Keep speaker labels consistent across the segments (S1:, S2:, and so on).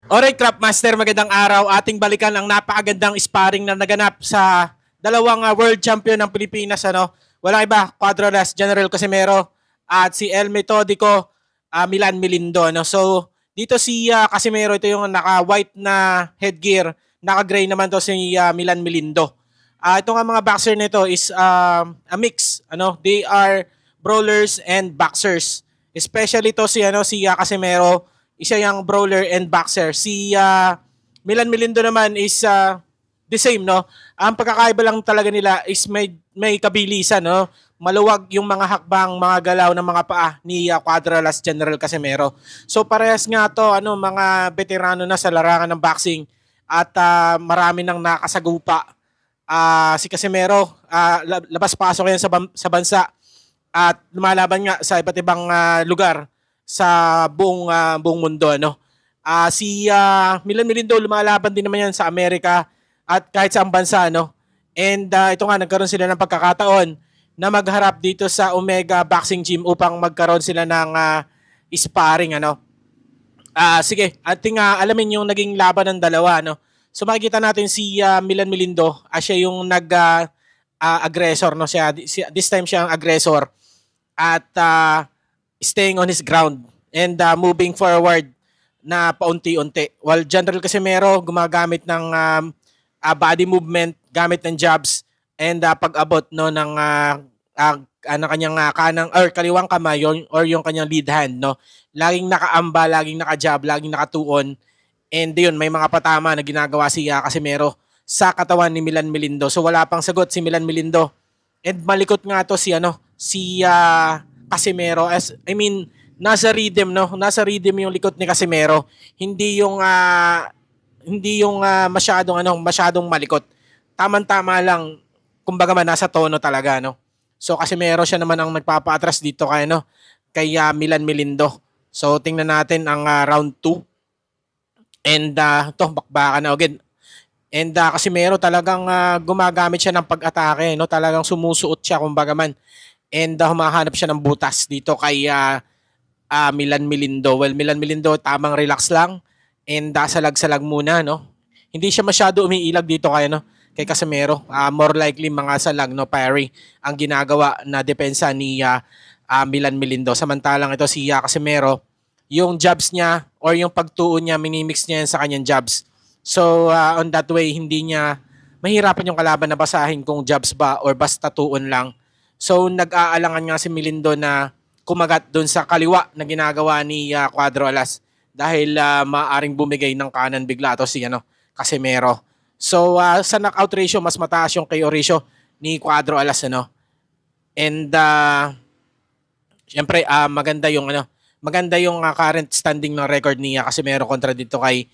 S1: Alright, Craftmaster, magandang araw. Ating balikan ang napakagandang sparring na naganap sa dalawang world champion ng Pilipinas. Walang iba, Cuadrolas, General Casimero at si El Metodico, Milan Milindo. So, dito si Casimero, ito yung naka-white na headgear. Naka-gray naman to si Milan Milindo. Ito nga mga boxer nito is a mix. They are brawlers and boxers. Especially to si Casimero, isa yung brawler and boxer. Si Milan Milindo naman is the same, no? Ang pagkakaiba lang talaga nila is may kabilisan, no? Maluwag yung mga hakbang, mga galaw ng mga paa ni Cuadrolas General Casimero. So parehas nga to, mga veterano na sa larangan ng boxing at marami nang nakasagupa. Si Casimero, labas-pasok yan sa bansa at lumalaban nga sa iba't ibang lugar sa buong mundo. Si Milan Milindo lumalaban din naman yan sa Amerika at kahit sa bansa. And ito nga, nagkaroon sila ng pagkakataon na magharap dito sa Omega Boxing Gym upang magkaroon sila ng sparring. Sige, ating alamin yung naging laban ng dalawa. So makikita natin si Milan Milindo, siya yung aggressor. This time siya ang aggressor at staying on his ground and moving forward na paunti-unti. While General Casimero gumagamit ng body movement, gamit ng jabs and pag-abot ng kanyang kanang or kaliwang kamay or yung kanyang lead hand. Laging nakaamba, laging nakajab, laging nakatuon. And yun, may mga patama na ginagawa si Casimero sa katawan ni Milan Milindo. So wala pang sagot si Milan Milindo. And malikot nga to si Casimero, nasa rhythm, nasa rhythm yung likod ni Casimero, hindi yung masyadong malikot, tamang-tama lang, kumbaga man nasa tono talaga. So Casimero siya naman ang nagpapaatras dito kay Milan Milindo. So tingnan natin ang round 2 and bakbakan na again. And Casimero talagang gumagamit siya ng pag-atake, talagang sumusuot siya kumbaga man. And humahanap siya ng butas dito kay Milan Milindo. Well, Milan Milindo, tamang relax lang and salag-salag muna. Hindi siya masyado umiilag dito kay Casimero. More likely mga salag, parry ang ginagawa na depensa ni Milan Milindo. Samantalang ito si Casimero, yung jabs niya or yung pagtuon niya, minimix niya yan sa kanyang jabs. So on that way, hindi niya mahirapan yung kalaban na basahin kung jabs ba or basta tuon lang. So nag-aalangan nga si Milindo na kumagat doon sa kaliwa na ginagawa ni Cuadrolas dahil maaring bumigay ng kanan bigla to si Casimero. So sa knockout ratio, mas mataas yung KO ratio ni Cuadrolas. And syempre maganda yung current standing ng record ni Casimero kontra dito kay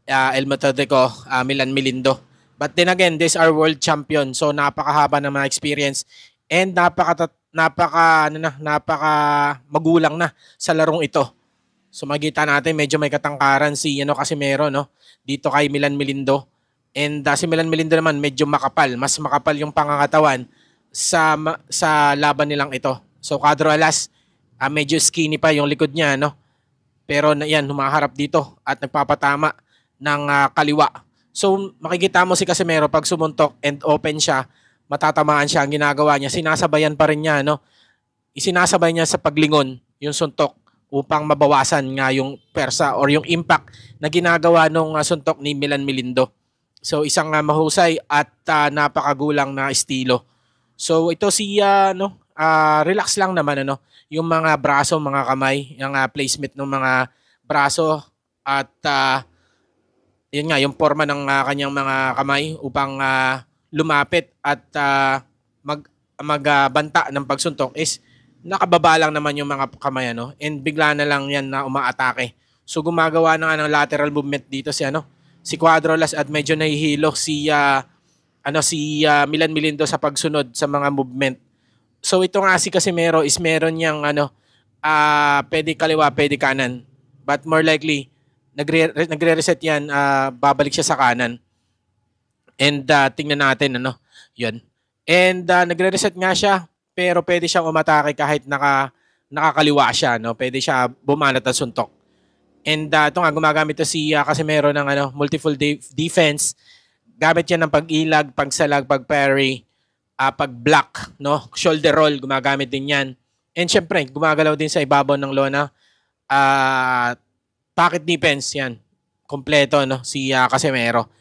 S1: El Metodico, Milan Milindo. But then again, these are world champion. So napakahaba ng mga experience and napaka magulang na sa larong ito. So makita natin medyo may katangkaran si Casimero dito kay Milan Milindo. And si Milan Milindo naman medyo makapal, mas makapal yung pangangatawan sa laban nilang ito. So Cuadrolas, medyo skinny pa yung likod niya, pero yan, humaharap dito at nagpapatama ng kaliwa. So makikita mo si Casimero pag sumuntok and open siya, matatamaan siya. Ang ginagawa niya, sinasabayan pa rin niya, isinasabay niya sa paglingon yung suntok upang mabawasan nga yung persa or yung impact na ginagawa nung suntok ni Milan Milindo. So isang mahusay at napakagulang na estilo. So ito si relax lang naman yung mga braso, mga kamay, yung placement ng mga braso at yun nga yung forma ng kanyang mga kamay upang lumapit at magbanta ng pagsuntok is nakababa lang naman yung mga kamay and bigla na lang yan na umaatake. So gumagawa ng lateral movement dito si Cuadrolas at medyo nahihilo si Milan Milindo sa pagsunod sa mga movement. So ito nga si Casimero is meron niyang pwede kaliwa, pwede kanan. But more likely nagre-reset yan, babalik siya sa kanan. And tingnan natin yun. And nagre-reset nga siya, pero pwede siyang umatake kahit nakakaliwa siya, Pwede siya bumanat ng suntok. And ito nga, gumagamit to si Casemiro ng multiple defense. Gamit yan ng pag-ilag, pagsalag, pag-parry, pag-block, no? Shoulder roll, gumagamit din yan. And syempre, gumagalaw din sa ibabaw ng lona. Pocket defense, yan. Kompleto, no? Si Casemiro.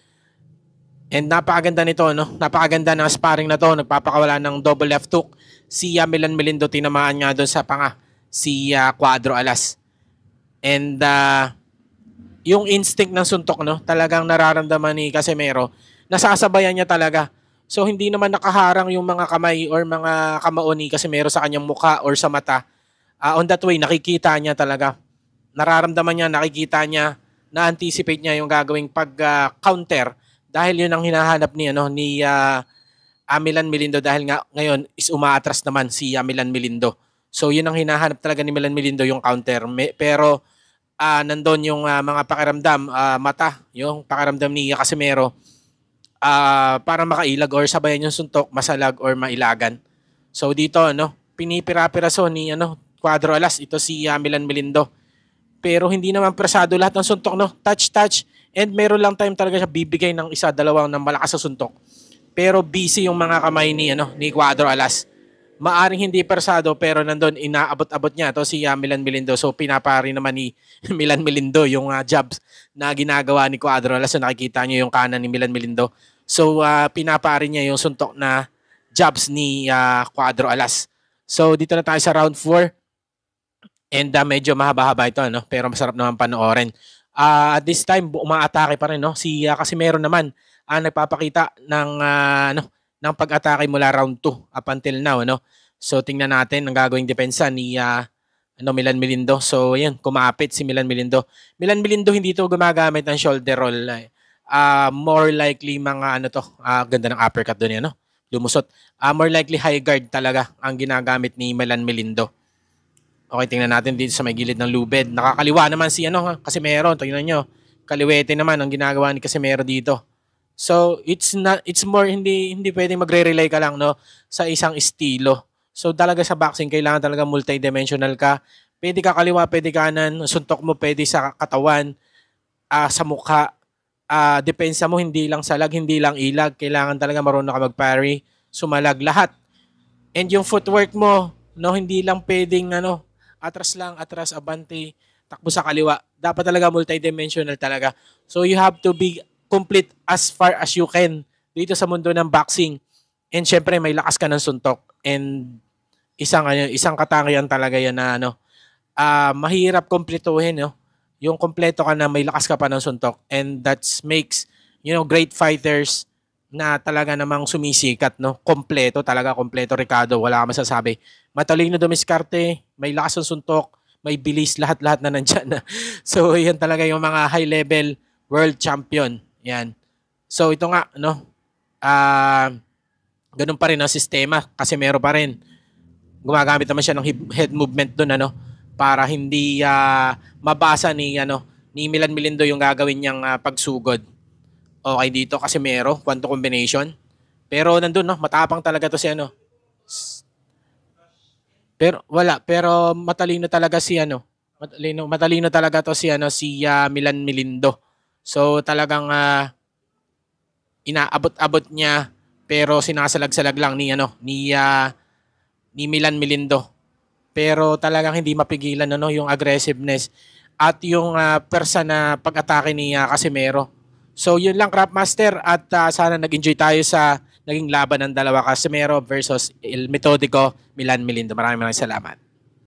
S1: And napakaganda nito, no? Napakaganda ng sparring na to. Nagpapakawala ng double left hook. Si Milan Melindo, tinamaan nga doon sa panga. Si Cuadro Alas. And yung instinct ng suntok, no, talagang nararamdaman ni Casemiro, nasasabayan niya talaga. So hindi naman nakaharang yung mga kamay or mga kamao ni Casemiro sa kanyang mukha or sa mata. On that way, nakikita niya talaga. Nararamdaman niya, nakikita niya, na-anticipate niya yung gagawing pag-counter dahil yun ang hinahanap ni Milan Melindo dahil nga ngayon is umaatras naman si Milan Melindo. So yun ang hinahanap talaga ni Milan Melindo, yung counter. Pero nandun yung mga pakiramdam, mata, yung pakiramdam ni Casemiro para makailag or sabayan yung suntok, masalag or mailagan. So dito, pinipira-piraso ni Cuadro Alas, ito si Milan Melindo. Pero hindi naman persado lahat ng suntok, no? Touch, and meron lang time talaga siya bibigay ng isa, dalawang ng malakas sa suntok. Pero busy yung mga kamay ni Cuadro Alas. Maaring hindi persado pero nandun inaabot-abot niya to si Milan Melindo. So pinapari naman ni Milan Melindo yung jabs na ginagawa ni Cuadro Alas. So nakikita niyo yung kanan ni Milan Melindo. So pinapari niya yung suntok na jabs ni Cuadro Alas. So dito na tayo sa round 4. And medyo mahaba-haba ito, no? Pero masarap naman panoorin. At this time umaatake pa rin, no? Si Casemiro naman nagpapakita ng pag-atake mula round 2 up until now, no? So tingnan natin ang gagawing depensa ni Milan Melindo. So ayan, kumapit si Milan Melindo. Milan Melindo hindi to gumagamit ng shoulder roll. More likely mga ganda ng uppercut doon yan, no? Lumusot. More likely high guard talaga ang ginagamit ni Milan Melindo. Okay, tingnan natin dito sa may gilid ng lubed. Nakakaliwa naman si Casemiro. Tingnan nyo. Kaliwete naman ang ginagawa ni Casemiro dito. So, it's more hindi pwedeng magre-rely ka lang, no, sa isang estilo. So, talaga sa boxing kailangan talaga multidimensional ka. Pwede ka kaliwa, pwede kanan, suntok mo pwede sa katawan, sa mukha. Depensa mo hindi lang salag, hindi lang ilag. Kailangan talaga marunong ka mag-parry, sumalag lahat. And yung footwork mo, no, hindi lang pwedeng atras lang, atras, abante, takbo sa kaliwa. Dapat talaga multidimensional talaga. So, you have to be complete as far as you can dito sa mundo ng boxing. And syempre may lakas ka ng suntok and isang katangian talaga yan na mahirap kompletuhin, no? Yung kompleto ka na may lakas ka pa ng suntok, and that makes great fighters na talaga namang sumisikat, no? Kompleto Ricardo, wala ka masasabi. Matalino dumiskarte, may lakas ng suntok, may bilis, lahat na nandiyan. So yan talaga yung mga high level world champion. Yan. So ito nga, ganun pa rin ang sistema kasi meron pa rin. Gumagamit naman siya ng head movement doon, para hindi mabasa ni Milan Melindo yung gagawin niyang pagsugod. Okay, dito kasi meron quantum combination. Pero nandun, matapang talaga to si Pero matalino talaga si matalino talaga to si Milan Melindo. So talagang inaabot-abot niya pero sinasalag-salag lang ni Milan Melindo. Pero talagang hindi mapigilan yung aggressiveness at yung persa na pag-atake ni Casemiro. So yun lang, Craftmaster, at sana nag-enjoy tayo sa naging laban ng dalawa, Casemiro versus El Metodico, Milan Melindo. Maraming salamat.